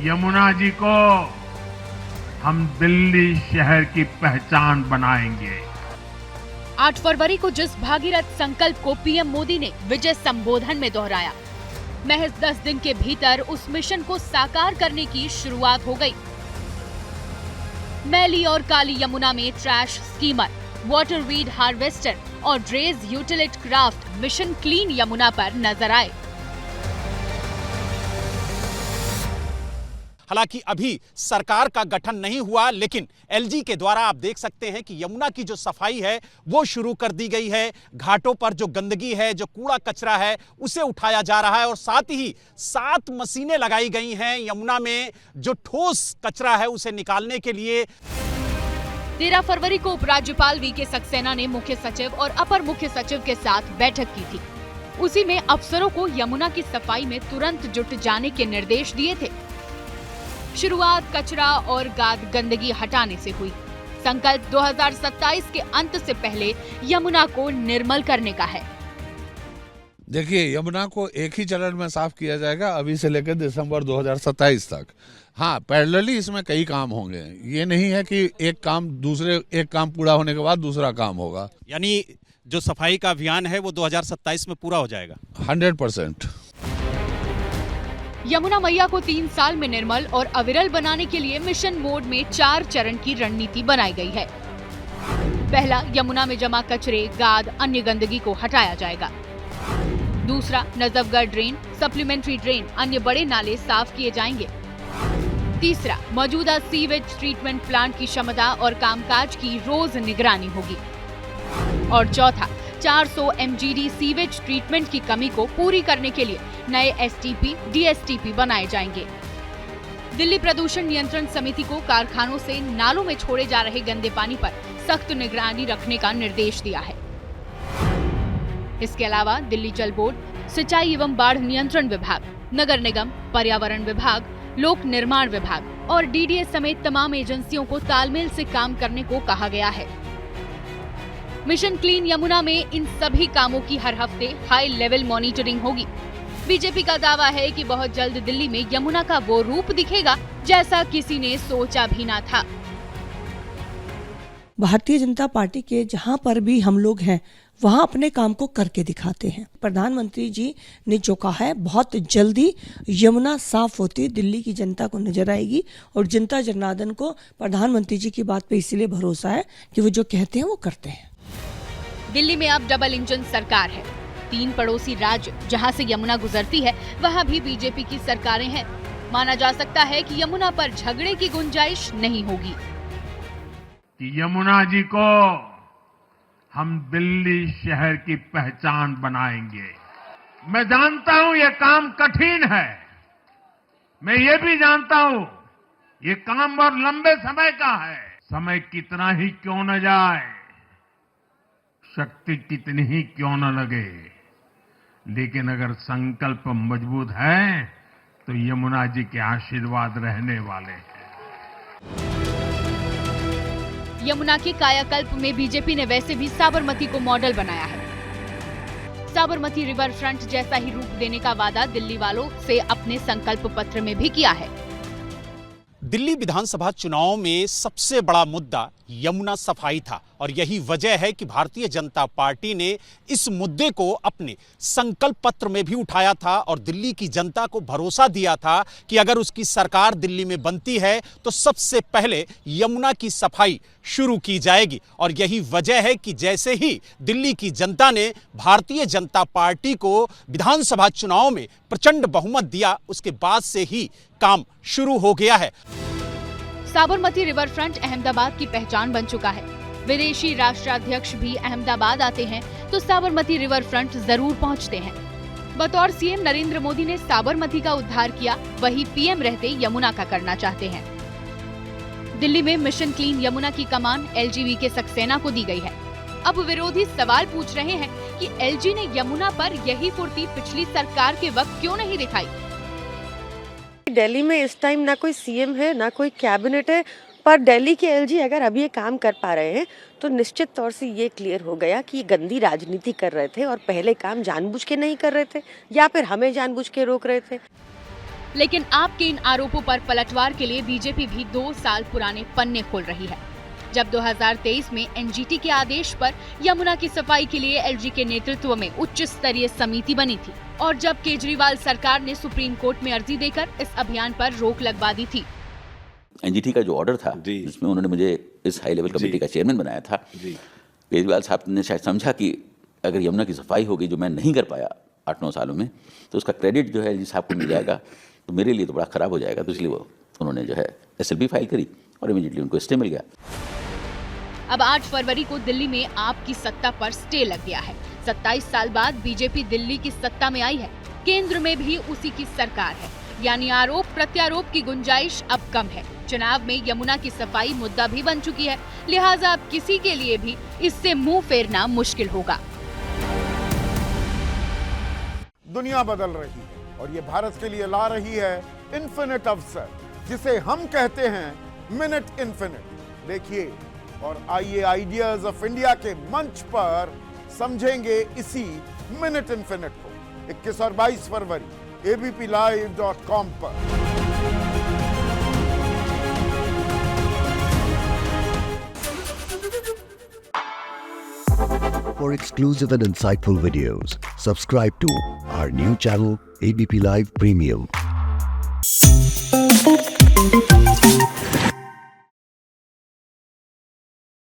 यमुना जी को हम दिल्ली शहर की पहचान बनाएंगे। 8 फरवरी को जिस भागीरथ संकल्प को पीएम मोदी ने विजय संबोधन में दोहराया, महज 10 दिन के भीतर उस मिशन को साकार करने की शुरुआत हो गई। मैली और काली यमुना में trash skimmer, water weed harvester और dredge utility craft mission clean Yamuna पर नजर आए। हालांकि अभी सरकार का गठन नहीं हुआ, लेकिन एलजी के द्वारा आप देख सकते हैं कि यमुना की जो सफाई है वो शुरू कर दी गई है। घाटों पर जो गंदगी है, जो कूड़ा कचरा है, उसे उठाया जा रहा है और साथ ही 7 मशीनें लगाई गई हैं यमुना में जो ठोस कचरा है उसे निकालने के लिए। 13 फरवरी को उपराज्यपाल वीके सक्सेना ने मुख्य सचिव और अपर मुख्य सचिव के साथ बैठक की थी। उसी में अफसरों को यमुना की सफाई में तुरंत जुट जाने के निर्देश दिए थे। शुरुआत कचरा और गंदगी हटाने से हुई। संकल्प 2027 के अंत से पहले यमुना को निर्मल करने का है। देखिए, यमुना को एक ही चरण में साफ किया जाएगा अभी से लेकर दिसंबर 2027 तक। हाँ, पैरेलली इसमें कई काम होंगे। ये नहीं है कि एक काम पूरा होने के बाद दूसरा काम होगा। यानी जो सफाई का अभियान है वो 2027 में पूरा हो जाएगा 100%। यमुना मैया को 3 साल में निर्मल और अविरल बनाने के लिए मिशन मोड में 4 चरण की रणनीति बनाई गई है। पहला, यमुना में जमा कचरे, गाद, अन्य गंदगी को हटाया जाएगा। दूसरा, नजफगढ़ ड्रेन, सप्लीमेंट्री ड्रेन, अन्य बड़े नाले साफ किए जाएंगे। तीसरा, मौजूदा सीवेज ट्रीटमेंट प्लांट की क्षमता और कामकाज की रोज निगरानी होगी। और चौथा, 400 MGD सीवेज ट्रीटमेंट की कमी को पूरी करने के लिए नए STP, DSTP बनाए जाएंगे। दिल्ली प्रदूषण नियंत्रण समिति को कारखानों से नालों में छोड़े जा रहे गंदे पानी पर सख्त निगरानी रखने का निर्देश दिया है। इसके अलावा दिल्ली जल बोर्ड, सिंचाई एवं बाढ़ नियंत्रण विभाग, नगर निगम, पर्यावरण विभाग, लोक निर्माण विभाग और DDA समेत तमाम एजेंसियों को तालमेल से काम करने को कहा गया है। मिशन क्लीन यमुना में इन सभी कामों की हर हफ्ते हाई लेवल मॉनिटरिंग होगी। बीजेपी का दावा है कि बहुत जल्द दिल्ली में यमुना का वो रूप दिखेगा जैसा किसी ने सोचा भी ना था। भारतीय जनता पार्टी के जहां पर भी हम लोग हैं वहां अपने काम को करके दिखाते हैं। प्रधानमंत्री जी ने जो कहा है, बहुत जल्दी यमुना साफ होती दिल्ली की जनता को नजर आएगी और जनता जनार्दन को प्रधानमंत्री जी की बात पे इसीलिए भरोसा है कि वो जो कहते हैं वो करते हैं। दिल्ली में अब डबल इंजन सरकार है। 3 पड़ोसी राज्य जहां से यमुना गुजरती है वहां भी बीजेपी की सरकारें हैं। माना जा सकता है कि यमुना पर झगड़े की गुंजाइश नहीं होगी। कि यमुना जी को हम दिल्ली शहर की पहचान बनाएंगे। मैं जानता हूं ये काम कठिन है, मैं ये भी जानता हूं ये काम बहुत लंबे समय का है। समय कितना ही क्यों न जाए, शक्ति कितनी ही क्यों न लगे, लेकिन अगर संकल्प मजबूत है तो यमुना जी के आशीर्वाद रहने वाले हैं। यमुना के कायाकल्प में बीजेपी ने वैसे भी साबरमती को मॉडल बनाया है। साबरमती रिवर फ्रंट जैसा ही रूप देने का वादा दिल्ली वालों से अपने संकल्प पत्र में भी किया है। दिल्ली विधानसभा चुनाव में सबसे बड़ा मुद्दा यमुना सफाई था और यही वजह है कि भारतीय जनता पार्टी ने इस मुद्दे को अपने संकल्प पत्र में भी उठाया था और दिल्ली की जनता को भरोसा दिया था कि अगर उसकी सरकार दिल्ली में बनती है तो सबसे पहले यमुना की सफाई शुरू की जाएगी। और यही वजह है कि जैसे ही दिल्ली की जनता ने भारतीय जनता पार्टी को विधानसभा चुनाव में प्रचंड बहुमत दिया, उसके बाद से ही काम शुरू हो गया है। साबरमती रिवर फ्रंट अहमदाबाद की पहचान बन चुका है। विदेशी राष्ट्राध्यक्ष भी अहमदाबाद आते हैं तो साबरमती रिवर फ्रंट जरूर पहुंचते हैं। बतौर सीएम नरेंद्र मोदी ने साबरमती का उद्धार किया, वही पीएम रहते यमुना का करना चाहते हैं। दिल्ली में मिशन क्लीन यमुना की कमान LG के सक्सेना को दी गई है। अब विरोधी सवाल पूछ रहे हैं कि LG ने यमुना पर यही फुर्ती पिछली सरकार के वक्त क्यों नहीं दिखाई। दिल्ली में इस टाइम ना कोई सीएम है ना कोई कैबिनेट है, पर दिल्ली के LG अगर अभी ये काम कर पा रहे हैं तो निश्चित तौर से ये क्लियर हो गया कि गंदी राजनीति कर रहे थे और पहले काम जानबूझ के नहीं कर रहे थे या फिर हमें जानबूझ के रोक रहे थे। लेकिन आपके इन आरोपों पर पलटवार के लिए बीजेपी भी 2 साल पुराने पन्ने खोल रही है। जब 2023 में एनजीटी के आदेश पर यमुना की सफाई के लिए एलजी के नेतृत्व में उच्च स्तरीय समिति बनी थी और जब केजरीवाल सरकार ने सुप्रीम कोर्ट में अर्जी देकर इस अभियान पर रोक लगवा दी थी। एनजीटी का जो ऑर्डर था जिसमें उन्होंने मुझे इस हाई लेवल कमेटी का चेयरमैन बनाया था, केजरीवाल साहब ने शायद समझा कि अगर यमुना की सफाई होगी जो मैं नहीं कर पाया 8-9 सालों में, तो उसका क्रेडिट जो है एलजी साहब को मिल जाएगा, तो मेरे लिए तो बड़ा खराब हो जाएगा। तो इसलिए उन्होंने जो है एसएलपी फाइल करी और इमीडिएटली उनको स्टे मिल गया। अब 8 फरवरी को दिल्ली में आपकी सत्ता पर स्टे लग गया है। 27 साल बाद बीजेपी दिल्ली की सत्ता में आई है, केंद्र में भी उसी की सरकार है, यानी आरोप प्रत्यारोप की गुंजाइश अब कम है। चुनाव में यमुना की सफाई मुद्दा भी बन चुकी है, लिहाजा अब किसी के लिए भी इससे मुंह फेरना मुश्किल होगा। दुनिया बदल रही है और ये भारत के लिए ला रही है इन्फिनिट अवसर, जिसे हम कहते हैं मिनट इन्फिनिट। देखिए और आइए आइडियाज ऑफ इंडिया के मंच पर समझेंगे इसी मिनट इन्फिनिट को 21 और 22 फरवरी abplive.com पर। For exclusive and insightful videos, subscribe to our new channel ABP Live Premium.